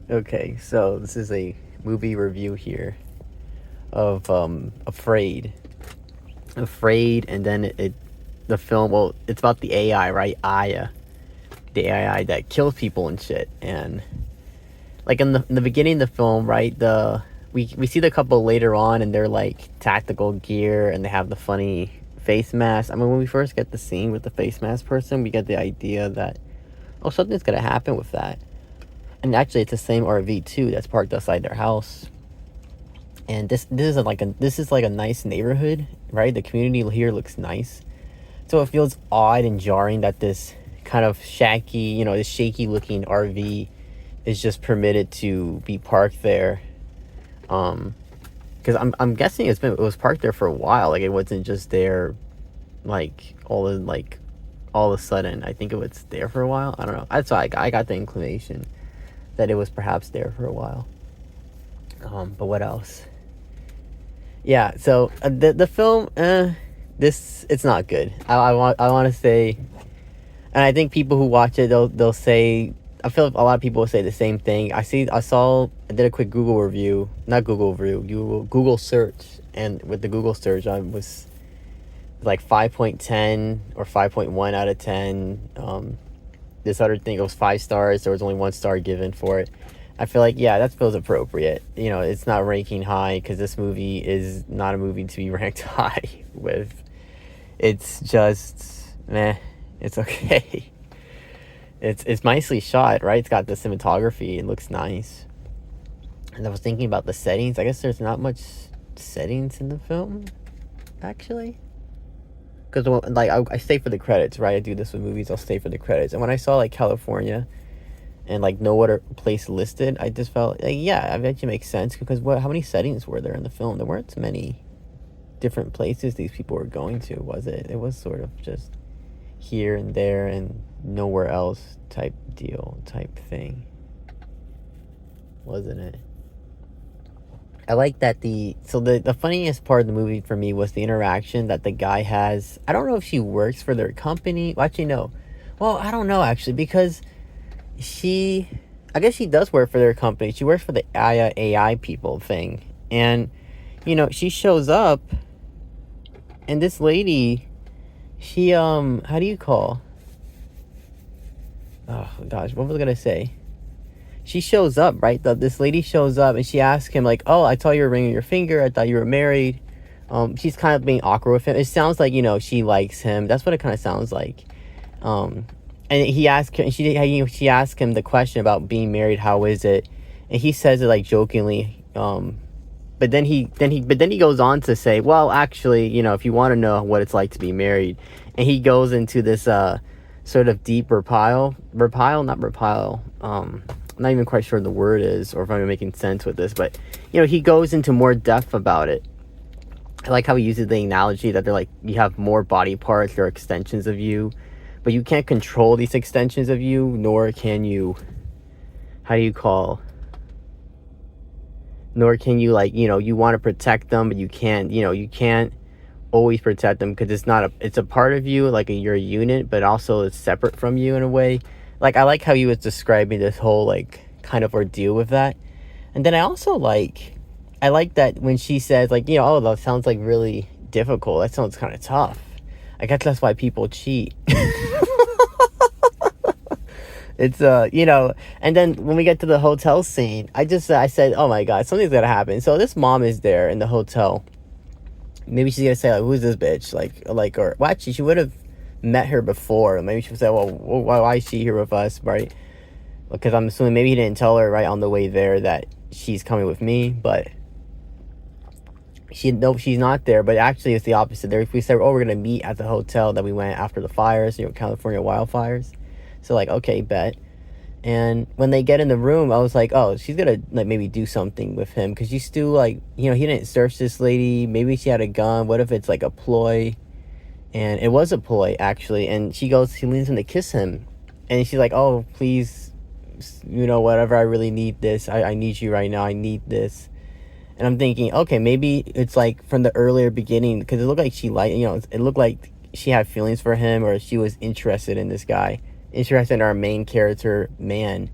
Okay, so this is a movie review here of Afraid. Afraid, and then the film. Well, it's about the AI, right? Aya, the AI that kills people and shit. And like in the beginning of the film, right? We see the couple later on, and they're like tactical gear, and they have the funny face mask. I mean, when we first get the scene with the face mask person, we get the idea that something's gonna happen with that. And actually, it's the same RV too that's parked outside their house. And this is like a nice neighborhood, right? The community here looks nice, so it feels odd and jarring that this kind of this shaky looking RV is just permitted to be parked there. Because I'm guessing it was parked there for a while. Like, it wasn't just there, like all of a sudden. I think it was there for a while. I don't know. That's why I got the inclination that it was perhaps there for a while. But what else? Yeah. So the film, it's not good. I want to say, and I think people who watch it, they'll say. I feel like a lot of people will say the same thing. I did a quick Google review, not Google review, Google search, and with the Google search, I was like 5.10 or 5.1 out of 10. This other thing, it was 5 stars. There was only 1 star given for it. I feel like, yeah, that feels appropriate. It's not ranking high because this movie is not a movie to be ranked high with. It's just meh. It's okay. It's nicely shot, right? It's got the cinematography. It looks nice. And I was thinking about the settings. I guess there's not much settings in the film, actually. Because like I stay for the credits, right? I do this with movies. I'll stay for the credits. And when I saw like California and like no other place listed, I just felt like, yeah, I bet you makes sense. Because how many settings were there in the film? There weren't many different places these people were going to, was it? It was sort of just here and there and nowhere else type thing, wasn't it? I like that the funniest part of the movie for me was the interaction that the guy has. I don't know if she works for their company. Well, actually, no. Well, I don't know, actually, because I guess she does work for their company. She works for the AI people thing. And, she shows up, and this lady, she, how do you call? Oh, gosh, what was I going to say? She shows up, right? This lady shows up, and she asks him, like, oh, I saw you were ringing your finger. I thought you were married. She's kind of being awkward with him. It sounds like, she likes him. That's what it kind of sounds like. And he asked her, and she asked him the question about being married. How is it? And he says it like jokingly. But then he goes on to say, well, actually, if you want to know what it's like to be married, and he goes into this sort of deep repile, not repile. I'm not even quite sure the word is, or if I'm making sense with this, but he goes into more depth about it. I like how he uses the analogy that they're like, you have more body parts, they're extensions of you, but you can't control these extensions of you, nor can you, nor can you, like, you want to protect them, but you can't, you can't always protect them because it's a part of you, like you're a unit, but also it's separate from you in a way. Like, I like how he was describing this whole, like, kind of ordeal with that. And then I like that when she says, like, oh, that sounds, like, really difficult. That sounds kind of tough. I guess that's why people cheat. It's, and then when we get to the hotel scene, I said, oh, my God, something's going to happen. So this mom is there in the hotel. Maybe she's going to say, like, who's this bitch? Well, actually, she would have met her before. Maybe she would say, well, why is she here with us, right? Because I'm assuming maybe he didn't tell her right on the way there that she's coming with me, but she's not there. But actually, it's the opposite. There, we said, oh, we're gonna meet at the hotel that we went after the fires, California wildfires. So, like, okay, bet. And when they get in the room, I was like, oh, she's gonna, like, maybe do something with him, because she's still, like, he didn't search this lady. Maybe she had a gun. What if it's like a ploy? And it was a ploy, actually. And she leans in to kiss him, and she's like, oh, please, whatever, I really need this. I need you right now. I need this. And I'm thinking, okay, maybe it's like from the earlier beginning, because it looked like it looked like she had feelings for him, or she was interested in this guy, interested in our main character, man.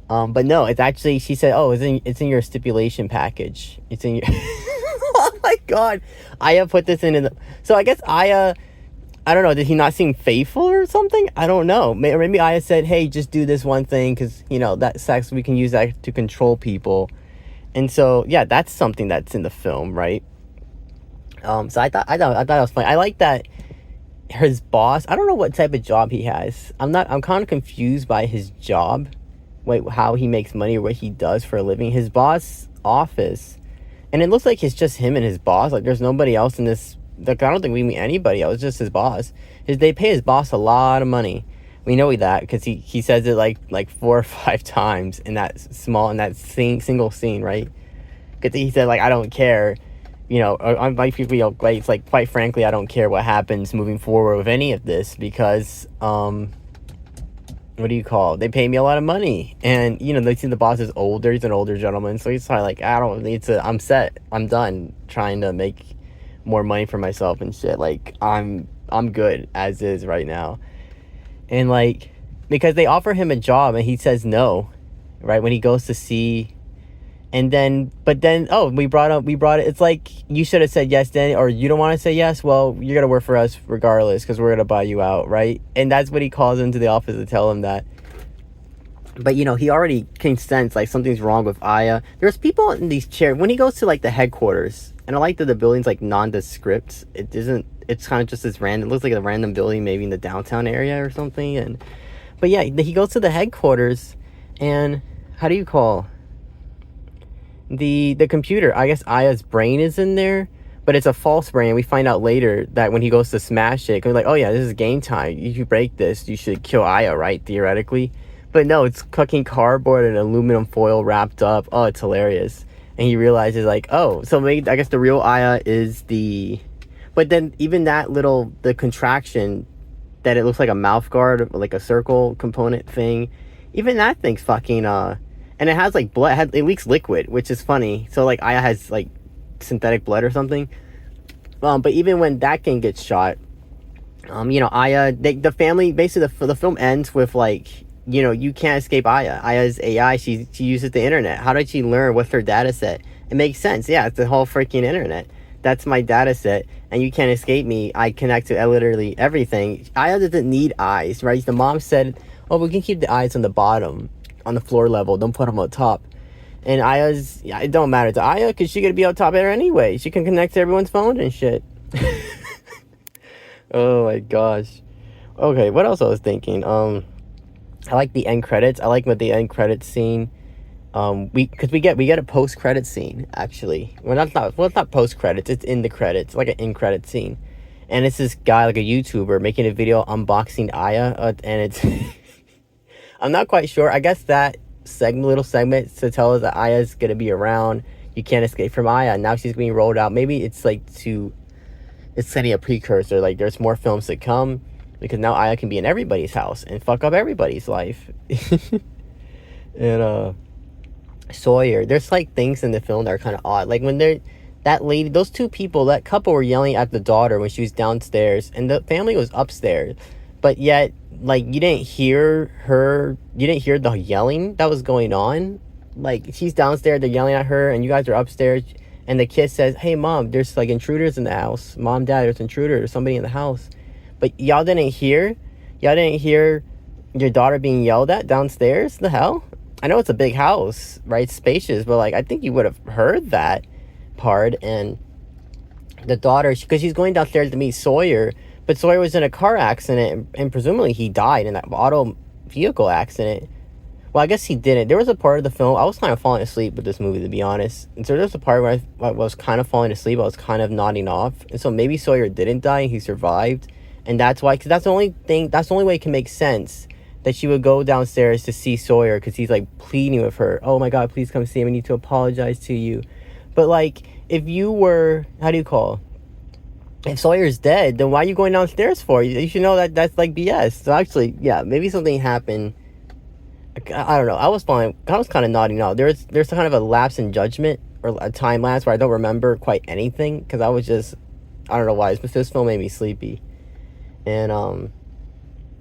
But no, it's actually, she said, oh, it's in your stipulation package. It's in your. Oh my god, Aya put this in the. So I guess Aya, I don't know, did he not seem faithful or something? I don't know. Maybe Aya said, hey, just do this one thing because that sex, we can use that to control people. And so yeah, that's something that's in the film, right? So I thought it was funny. I like that his boss, I don't know what type of job he has. I'm kind of confused by his job. Wait, how he makes money or what he does for a living. His boss office, and it looks like it's just him and his boss. Like there's nobody else in this. Like I don't think we meet anybody else. It's just his boss. They pay his boss a lot of money. We know that because he says it like 4 or 5 times in that single scene, right? Because he said like, I don't care. Like it's like, quite frankly, I don't care what happens moving forward with any of this because what do you call it? They pay me a lot of money, and they see the boss is older. He's an older gentleman, so he's probably like, I don't need to. I'm set. I'm done trying to make more money for myself and shit. Like I'm good as is right now, and like because they offer him a job and he says no, right when he goes to see. And then, oh, we brought it. It's like, you should have said yes then, or you don't want to say yes. Well, you're going to work for us regardless because we're going to buy you out, right? And that's what he calls into the office to tell him that. But, he already can sense like something's wrong with Aya. There's people in these chairs. When he goes to like the headquarters, and I like that the building's like nondescript. It's kind of just this random, it looks like a random building maybe in the downtown area or something. But yeah, he goes to the headquarters and how do you call the computer? I guess Aya's brain is in there, but it's a false brain. We find out later that when he goes to smash it, we're like, oh yeah, this is game time. If you break this, you should kill Aya, right? Theoretically. But no, it's cooking cardboard and aluminum foil wrapped up. Oh, it's hilarious. And he realizes like, oh, so maybe I guess the real Aya is the. But then even that the contraction that it looks like a mouth guard, like a circle component thing, even that thing's fucking and it has like blood. It leaks liquid, which is funny. So like Aya has like synthetic blood or something. But even when that thing gets shot, Aya, the family, basically the film ends with like, you can't escape Aya. Aya's AI. She uses the internet. How did she learn? What's her data set? It makes sense. Yeah, it's the whole freaking internet. That's my data set, and you can't escape me. I connect to literally everything. Aya doesn't need eyes, right? The mom said, oh, we can keep the eyes on the bottom, on the floor level. Don't put them on top. And it don't matter to Aya because she gonna be on top of her anyway. She can connect to everyone's phone and shit. Oh my gosh. Okay, what else I was thinking? I like the end credits. I like what the end credits scene. We get a post credit scene actually. It's not post credits. It's in the credits, like an in credit scene, and it's this guy like a YouTuber making a video unboxing Aya, and it's. I'm not quite sure. I guess that little segment to tell us that Aya's gonna be around. You can't escape from Aya. Now she's being rolled out. Maybe it's like it's setting a precursor. Like there's more films to come because now Aya can be in everybody's house and fuck up everybody's life. And Sawyer, there's like things in the film that are kind of odd. Like when that lady, those two people, that couple were yelling at the daughter when she was downstairs, and the family was upstairs, but yet like you didn't hear the yelling that was going on. Like she's downstairs, they're yelling at her, and you guys are upstairs, and the kid says, hey mom, there's like intruders in the house. Mom, dad, there's intruders, there's somebody in the house. But y'all didn't hear your daughter being yelled at downstairs. The hell? I know it's a big house, right? Spacious, but like I think you would have heard that part. And the daughter, because she's going downstairs to meet Sawyer, but Sawyer was in a car accident, and presumably he died in that auto vehicle accident. Well, I guess he didn't. There was a part of the film, I was kind of falling asleep with this movie, to be honest. And so there's a part where I was kind of falling asleep, I was kind of nodding off. And so maybe Sawyer didn't die and he survived. And that's why, because that's the only way it can make sense that she would go downstairs to see Sawyer, because he's like pleading with her, oh my god, please come see him, I need to apologize to you. But like, if you were, if Sawyer's dead, then why are you going downstairs for? You should know that that's like BS. So actually, yeah, maybe something happened. I don't know. I was kind of nodding out. There's kind of a lapse in judgment, or a time lapse where I don't remember quite anything, because I don't know why, but this film made me sleepy. And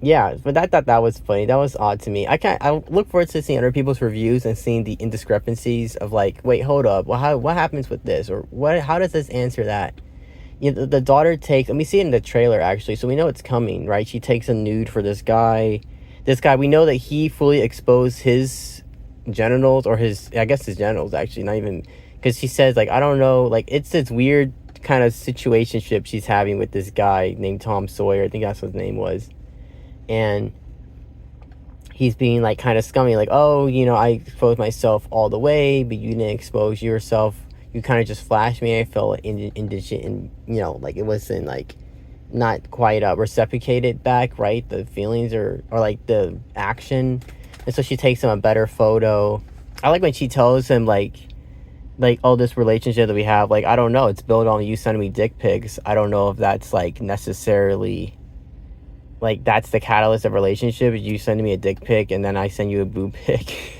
Yeah, but I thought that was funny. That was odd to me. I look forward to seeing other people's reviews and seeing the indiscrepancies of like, wait, hold up. Well, what happens with this, or what? How does this answer that? You know, the daughter takes, and we see it in the trailer actually, so we know it's coming, right? She takes a nude for this guy. This guy, we know that he fully exposed his genitals, or his, I guess his genitals actually, not even, because she says like, I don't know, like it's this weird kind of situationship she's having with this guy named Tom Sawyer. I think that's what his name was, and he's being like kind of scummy, like, oh, you know, I exposed myself all the way, but you didn't expose yourself. You kind of just flashed me. I felt indigent, and you know, like it wasn't like not quite reciprocated back, right? The feelings or like the action, and so she takes him a better photo. I like when she tells him like, oh, this relationship that we have, like, I don't know, it's built on you sending me dick pics. I don't know if that's like necessarily like that's the catalyst of relationship, is you sending me a dick pic and then I send you a boob pic.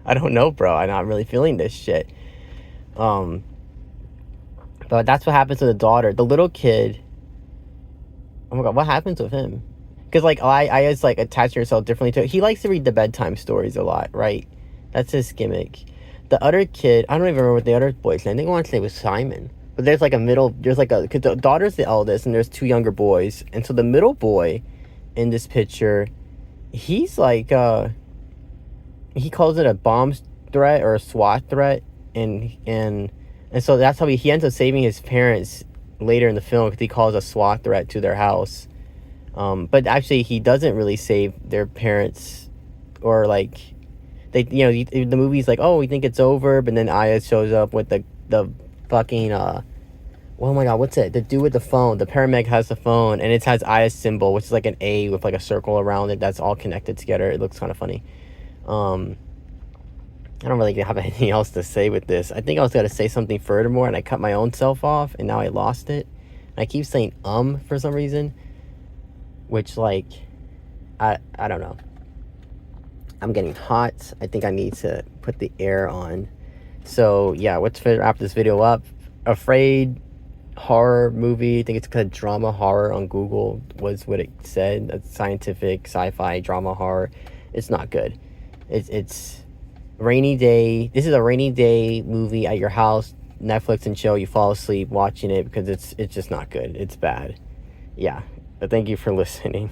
I don't know, bro. I'm not really feeling this shit. But that's what happens to the daughter. The little kid, oh my god, what happens with him? Because like I just like attach yourself differently to it. He likes to read the bedtime stories a lot, right? That's his gimmick. The other kid, I don't even remember what the other boy's name. I think I want to say it was Simon. But there's like a middle, there's like a, because the daughter's the eldest and there's two younger boys. And so the middle boy in this picture, he's like, he calls it a bomb threat or a SWAT threat. And so that's how he ends up saving his parents later in the film, because he calls a SWAT threat to their house. But actually he doesn't really save their parents, or like, they, you know, the movie's like, oh, we think it's over, but then Aya shows up with the fucking oh my god, what's it? The dude with the phone. The paramedic has the phone, and it has Aya's symbol, which is like an A with like a circle around it that's all connected together. It looks kind of funny. I don't really have anything else to say with this. I think I was gonna say something furthermore, and I cut my own self off, and now I lost it. And I keep saying for some reason, which like I don't know. I'm getting hot. I think I need to put the air on. So yeah, let's wrap this video up. Afraid horror movie. I think it's called drama horror on Google was what it said. A scientific sci-fi drama horror. It's not good. It's rainy day. This is a rainy day movie at your house, Netflix and chill. You fall asleep watching it because it's just not good. It's bad. Yeah. But thank you for listening.